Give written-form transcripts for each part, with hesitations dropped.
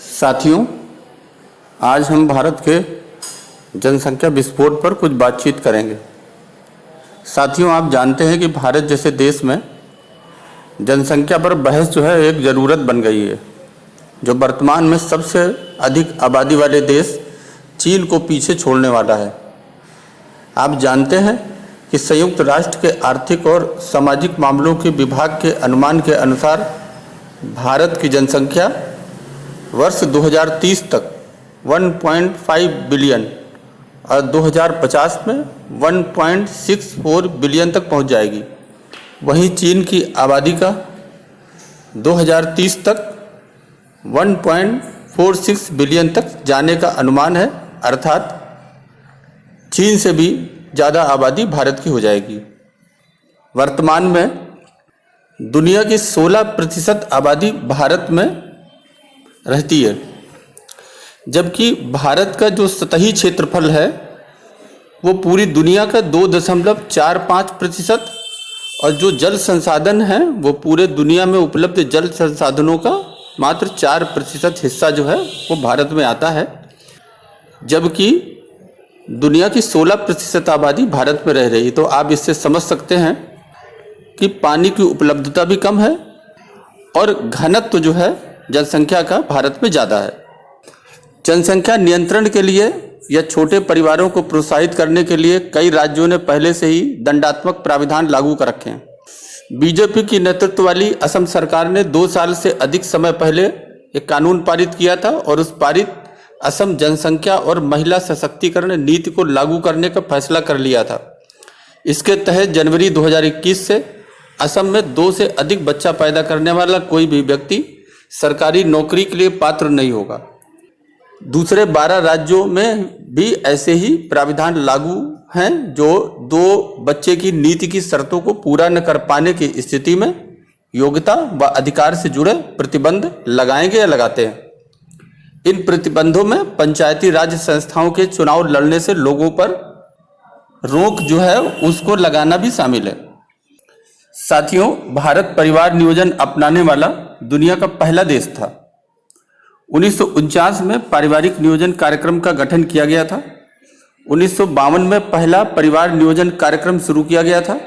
साथियों, आज हम भारत के जनसंख्या विस्फोट पर कुछ बातचीत करेंगे। साथियों, आप जानते हैं कि भारत जैसे देश में जनसंख्या पर बहस जो है एक ज़रूरत बन गई है। जो वर्तमान में सबसे अधिक आबादी वाले देश चीन को पीछे छोड़ने वाला है। आप जानते हैं कि संयुक्त राष्ट्र के आर्थिक और सामाजिक मामलों के विभाग के अनुमान के अनुसार भारत की जनसंख्या वर्ष 2030 तक 1.5 बिलियन और 2050 में 1.64 बिलियन तक पहुंच जाएगी। वहीं चीन की आबादी का 2030 तक 1.46 बिलियन तक जाने का अनुमान है, अर्थात चीन से भी ज़्यादा आबादी भारत की हो जाएगी। वर्तमान में दुनिया की 16% आबादी भारत में रहती है, जबकि भारत का जो सतही क्षेत्रफल है वो पूरी दुनिया का 2.45% और जो जल संसाधन है वो पूरे दुनिया में उपलब्ध जल संसाधनों का मात्र 4% हिस्सा जो है वो भारत में आता है, जबकि दुनिया की 16% आबादी भारत में रह रही। तो आप इससे समझ सकते हैं कि पानी की उपलब्धता भी कम है और घनत्व जो है जनसंख्या का भारत में ज़्यादा है। जनसंख्या नियंत्रण के लिए या छोटे परिवारों को प्रोत्साहित करने के लिए कई राज्यों ने पहले से ही दंडात्मक प्राविधान लागू कर रखे हैं। बीजेपी की नेतृत्व वाली असम सरकार ने 2 साल से अधिक समय पहले एक कानून पारित किया था और उस पारित असम जनसंख्या और महिला सशक्तिकरण नीति को लागू करने का फैसला कर लिया था। इसके तहत जनवरी 2021 से असम में 2 से अधिक बच्चा पैदा करने वाला कोई भी व्यक्ति सरकारी नौकरी के लिए पात्र नहीं होगा। दूसरे 12 राज्यों में भी ऐसे ही प्राविधान लागू हैं, जो 2 बच्चे की नीति की शर्तों को पूरा न कर पाने की स्थिति में योग्यता व अधिकार से जुड़े प्रतिबंध लगाएंगे या लगाते हैं। इन प्रतिबंधों में पंचायती राज संस्थाओं के चुनाव लड़ने से लोगों पर रोक जो है उसको लगाना भी शामिल है। साथियों, भारत परिवार नियोजन अपनाने वाला दुनिया का पहला देश था। 1949 में पारिवारिक नियोजन कार्यक्रम का गठन किया गया था। 1952 में पहला परिवार नियोजन कार्यक्रम शुरू किया गया था।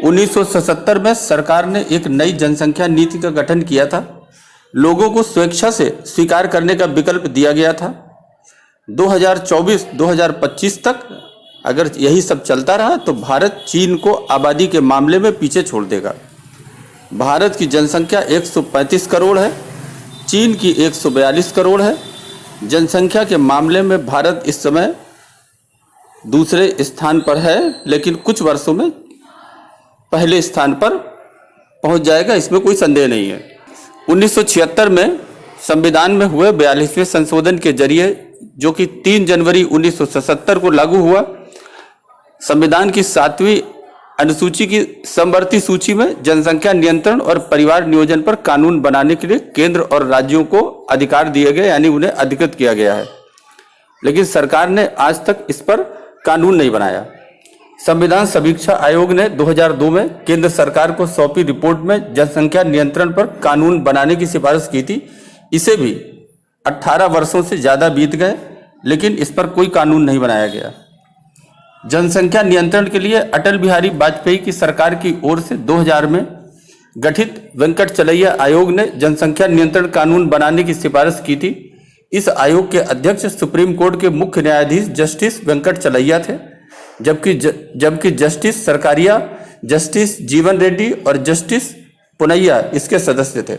1977 में सरकार ने एक नई जनसंख्या नीति का गठन किया था। लोगों को स्वेच्छा से स्वीकार करने का विकल्प दिया गया था। 2024-2025 तक अगर यही सब चलता रहा तो भारत चीन को आबादी के मामले में पीछे छोड़ देगा। भारत की जनसंख्या 135 करोड़ है, चीन की 142 करोड़ है। जनसंख्या के मामले में भारत इस समय दूसरे स्थान पर है, लेकिन कुछ वर्षों में पहले स्थान पर पहुंच जाएगा, इसमें कोई संदेह नहीं है। 1976 में संविधान में हुए 42वें संशोधन के जरिए, जो कि 3 जनवरी 1977 को लागू हुआ, संविधान की 7वीं अनुसूची की समवर्ती सूची में जनसंख्या नियंत्रण और परिवार नियोजन पर कानून बनाने के लिए केंद्र और राज्यों को अधिकार दिए गए, यानी उन्हें अधिकृत किया गया है। लेकिन सरकार ने आज तक इस पर कानून नहीं बनाया। संविधान समीक्षा आयोग ने 2002 में केंद्र सरकार को सौंपी रिपोर्ट में जनसंख्या नियंत्रण पर कानून बनाने की सिफारिश की थी। इसे भी 18 वर्षों से ज़्यादा बीत गए, लेकिन इस पर कोई कानून नहीं बनाया गया। जनसंख्या नियंत्रण के लिए अटल बिहारी वाजपेयी की सरकार की ओर से 2000 में गठित वेंकट चलैया आयोग ने जनसंख्या नियंत्रण कानून बनाने की सिफारिश की थी। इस आयोग के अध्यक्ष सुप्रीम कोर्ट के मुख्य न्यायाधीश जस्टिस वेंकट चलैया थे, जबकि जस्टिस सरकारिया, जस्टिस जीवन रेड्डी और जस्टिस पुनैया इसके सदस्य थे।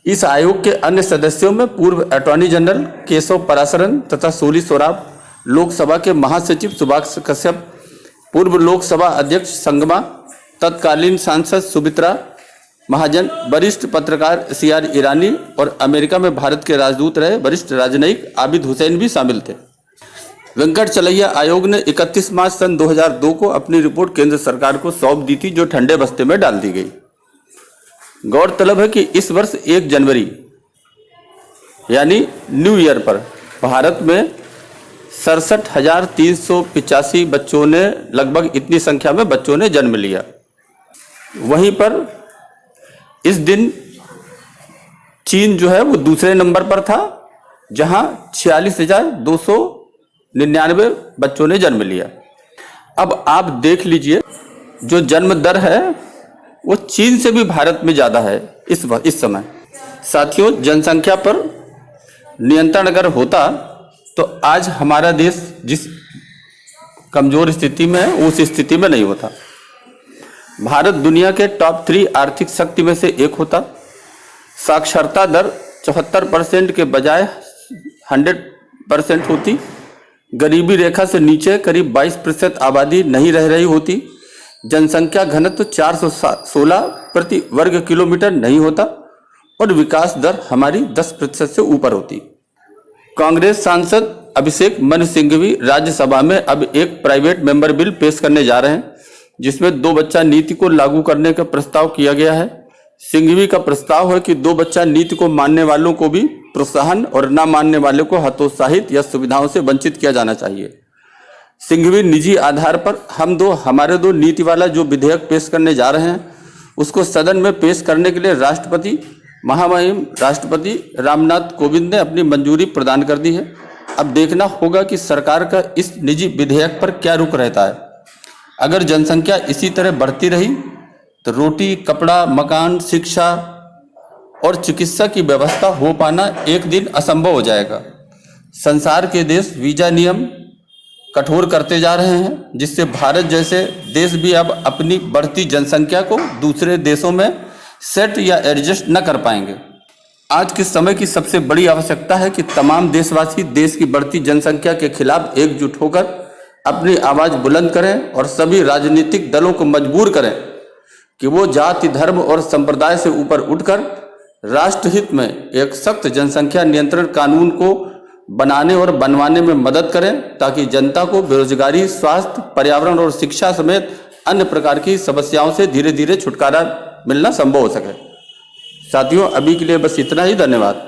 इस आयोग के अन्य सदस्यों में पूर्व अटॉर्नी जनरल केशव पराशरन तथा सोली सोराब, लोकसभा के महासचिव सुभाष कश्यप, पूर्व लोकसभा अध्यक्ष संगमा, तत्कालीन सांसद सुमित्रा महाजन, वरिष्ठ पत्रकार CR ईरानी और अमेरिका में भारत के राजदूत रहे वरिष्ठ राजनयिक आबिद हुसैन भी शामिल थे। वेंकट चलैया आयोग ने 31 मार्च सन 2002 को अपनी रिपोर्ट केंद्र सरकार को सौंप दी थी, जो ठंडे बस्ते में डाल दी गई। गौरतलब है कि इस वर्ष 1 जनवरी यानी न्यू ईयर पर भारत में 67,385 बच्चों ने, लगभग इतनी संख्या में बच्चों ने जन्म लिया। वहीं पर इस दिन चीन जो है वो दूसरे नंबर पर था, जहां 46,299 बच्चों ने जन्म लिया। अब आप देख लीजिए, जो जन्म दर है वो चीन से भी भारत में ज़्यादा है इस समय। साथियों, जनसंख्या पर नियंत्रण अगर होता तो आज हमारा देश जिस कमजोर स्थिति में है उस स्थिति में नहीं होता। भारत दुनिया के टॉप 3 आर्थिक शक्ति में से एक होता। साक्षरता दर 74% के बजाय 100% होती। गरीबी रेखा से नीचे करीब 22% आबादी नहीं रह रही होती। जनसंख्या घनत्व 416 प्रति वर्ग किलोमीटर नहीं होता और विकास दर हमारी 10% से ऊपर होती। कांग्रेस सांसद अभिषेक मनु सिंघवी राज्यसभा में अब एक प्राइवेट मेंबर बिल पेश करने जा रहे हैं, जिसमें 2 बच्चा नीति को लागू करने का प्रस्ताव किया गया है। सिंघवी का प्रस्ताव है कि 2 बच्चा नीति को मानने वालों को भी प्रोत्साहन और न मानने वालों को हतोत्साहित या सुविधाओं से वंचित किया जाना चाहिए। सिंघवी निजी आधार पर हमारे दो नीति वाला जो विधेयक पेश करने जा रहे हैं उसको सदन में पेश करने के लिए राष्ट्रपति महामहिम राष्ट्रपति रामनाथ कोविंद ने अपनी मंजूरी प्रदान कर दी है। अब देखना होगा कि सरकार का इस निजी विधेयक पर क्या रुख रहता है। अगर जनसंख्या इसी तरह बढ़ती रही तो रोटी, कपड़ा, मकान, शिक्षा और चिकित्सा की व्यवस्था हो पाना एक दिन असंभव हो जाएगा। संसार के देश वीजा नियम कठोर करते जा रहे हैं, जिससे भारत जैसे देश भी अब अपनी बढ़ती जनसंख्या को दूसरे देशों में सेट या एडजस्ट न कर पाएंगे। आज के समय की सबसे बड़ी आवश्यकता है कि तमाम देशवासी देश की बढ़ती जनसंख्या के खिलाफ एकजुट होकर अपनी आवाज बुलंद करें और सभी राजनीतिक दलों को मजबूर करें कि वो जाति, धर्म और संप्रदाय से ऊपर उठकर राष्ट्रहित में एक सख्त जनसंख्या नियंत्रण कानून को बनाने और बनवाने में मदद करें, ताकि जनता को बेरोजगारी, स्वास्थ्य, पर्यावरण और शिक्षा समेत अन्य प्रकार की समस्याओं से धीरे धीरे छुटकारा मिलना संभव हो सके। साथियों, अभी के लिए बस इतना ही। धन्यवाद।